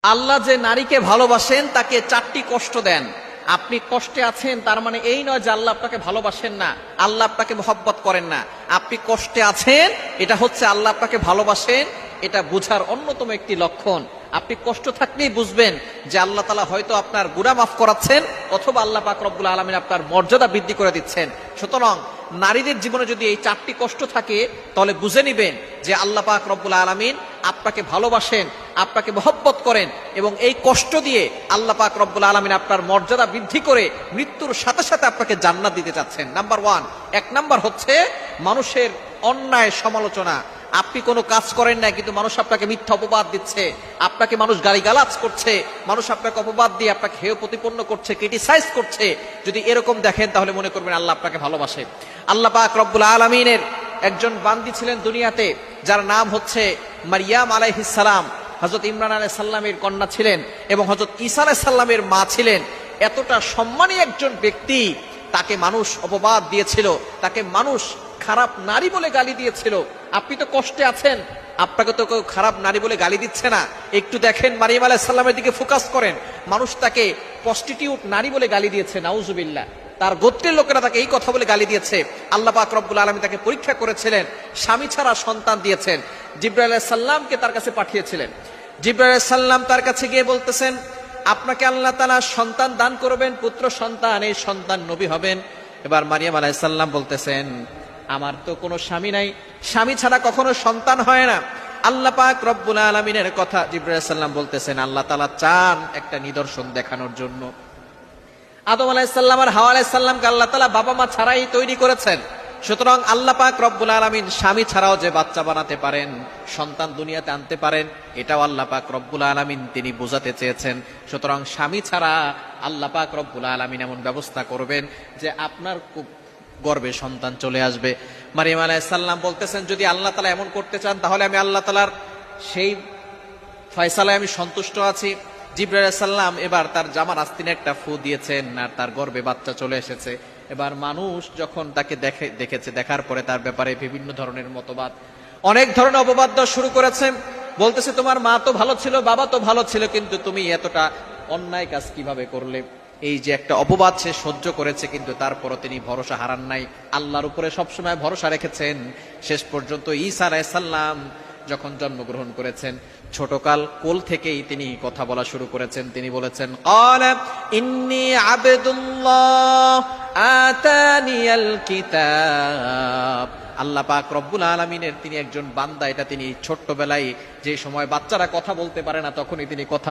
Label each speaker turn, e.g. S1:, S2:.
S1: আল্লাহ যে নারীকে ভালোবাসেন তাকে চারটি কষ্ট দেন। আপনি কষ্টে আছেন তার মানে এই নয় যে আল্লাহ আপনাকে ভালোবাসেন না, আল্লাহ আপনাকে মহব্বত করেন না। আপনি কষ্টে আছেন, এটা হচ্ছে আল্লাহ আপনাকে ভালোবাসেন, এটা বোঝার অন্যতম একটি লক্ষণ। আপনি কষ্ট থাকলেই বুঝবেন যে আল্লাহ তাআলা হয়তো আপনার গুনাহ মাফ করাচ্ছেন, অথবা আল্লাহ পাক রব্বুল আলামিন আপনার মর্যাদা বৃদ্ধি করে দিচ্ছেন। সুতরাং নারীদের জীবনে যদি এই চারটি কষ্ট থাকে, তাহলে বুঝে নিবেন যে আল্লাহ পাক রব্বুল আলামিন আপনাকে ভালোবাসেন, আপনাকে মহব্বত করেন, এবং এই কষ্ট দিয়ে আল্লাহ পাক রব্বুল আলামিন আপনার মর্যাদা বৃদ্ধি করে মৃত্যুর সাথে সাথে আপনাকে জান্নাত দিতে চাচ্ছেন। নাম্বার ওয়ান, এক নাম্বার হচ্ছে মানুষের অন্যায় সমালোচনা। আপনি কোনো কাজ করেন না, কিন্তু মানুষ আপনাকে মিথ্যা অপবাদ দিচ্ছে, আপনাকে মানুষ গালিগালাজ করছে, মানুষ আপনাকে অপবাদ দিয়ে আপনাকে হেয় প্রতিপন্ন করছে, ক্রিটিসাইজ করছে। যদি এরকম দেখেন তাহলে মনে করবেন আল্লাহ আপনাকে ভালোবাসে। আল্লাহ পাক রব্বুল আলামিনের একজন বান্দি ছিলেন দুনিয়াতে, যার নাম হচ্ছে মারিয়াম আলাইহিস সালাম। হযরত ইমরান আলাইহিস সালামের কন্যা ছিলেন এবং হযরত ঈসা আলাইহিস সালামের মা ছিলেন। এতটা সম্মানী একজন ব্যক্তি, তাকে মানুষ অপবাদ দিয়েছিল, তাকে মানুষ খারাপ নারী বলে গালি দিয়েছিল। আপনি তো কষ্টে আছেন, আপনাকে তো কেউ খারাপ নারী বলে গালি দিচ্ছে না। একটু দেখেন, মারিয়াম আলাইহিস সালামের দিকে ফোকাস করেন, মানুষ তাকে প্রস্টিটিউট নারী বলে গালি দিয়েছে, নাউজুবিল্লাহ। তার গোত্রের লোকেরা তাকে এই কথা বলে গালি দিয়েছে। আল্লাহ পাক রব্বুল আলামিন তাকে পরীক্ষা করেছিলেন, স্বামী ছাড়া সন্তান দিয়েছেন। জিবরাইল আলাইহিস সালামকে তার কাছে পাঠিয়েছিলেন। জিবরাইল আলাইহিস সালাম তার কাছে গিয়ে বলতেছেন, আপনাকে আল্লাহ তাআলা সন্তান দান করবেন, পুত্র সন্তান, এই সন্তান নবী হবেন। এবার মারিয়াম আলাইহিস সালাম বলতেছেন, আমার তো কোনো স্বামী নাই, স্বামী ছাড়া কখনো সন্তান হয় না। আল্লাহ পাক রব্বুল আলামিনের কথা জিবরাইল আলাইহিস সালাম বলতেছেন, আল্লাহ তাআলা চান একটা নিদর্শন দেখানোর জন্য। আদম আলাইহিস সালাম আর হাওয়া আলাইহিস সালামকে আল্লাহ তাআলা বাবা মা ছাড়াই তৈরি করেছেন। সুতরাং আল্লাহ পাক রব্বুল আলামিন স্বামী ছাড়াও যে বাচ্চা বানাতে পারেন, সন্তান দুনিয়াতে আনতে পারেন, এটাও আল্লাহ পাক রব্বুল আলামিন তিনি বোঝাতে চেয়েছেন। সুতরাং স্বামী ছাড়া আল্লাহ পাক রব্বুল আলামিন এমন ব্যবস্থা করবেন যে আপনার গর্ভে সন্তান চলে আসবে। মারিয়াম আলাইহিস সালাম বলতেছেন, যদি আল্লাহ তাআলা এমন করতে চান তাহলে আমি আল্লাহ তাআলার সেই ফয়সালায় আমি সন্তুষ্ট আছি। জিবরাইল আলাইহিস সালাম এবার তার জামার আস্তিনে একটা ফু দিয়েছেন, আর তার গর্ভে বাচ্চা চলে এসেছে। এবার মানুষ যখন তাকে দেখেছে, দেখার পরে তার ব্যাপারে বিভিন্ন ধরনের মতবাদ, অনেক ধরনের অপবাদ দেওয়া শুরু করেছে। বলতেছে, তোমার মা তো ভালো ছিল, বাবা তো ভালো ছিল, কিন্তু তুমি এতটা অন্যায় কাজ কিভাবে করলে? এই যে একটা অপবাদ সে সহ্য করেছে, কিন্তু তারপরও তিনি ভরসা হারান নাই, আল্লাহর উপরে সবসময় ভরসা রেখেছেন। শেষ পর্যন্ত ঈসা আলাইহিস সালাম যখন জন্মগ্রহণ করেছেন, ছোটকাল কোল থেকেই তিনি কথা বলা শুরু করেছেন। তিনি বলেছেন, ক্বালা ইন্নী আবদুল্লাহ আতানিয়াল কিতাব। আল্লাহ পাক রব্বুল আলামিনের তিনি একজন বান্দা, এটা তিনি ছোট্টবেলায়, যে সময় বাচ্চারা কথা বলতে পারে না, তখনই তিনি কথা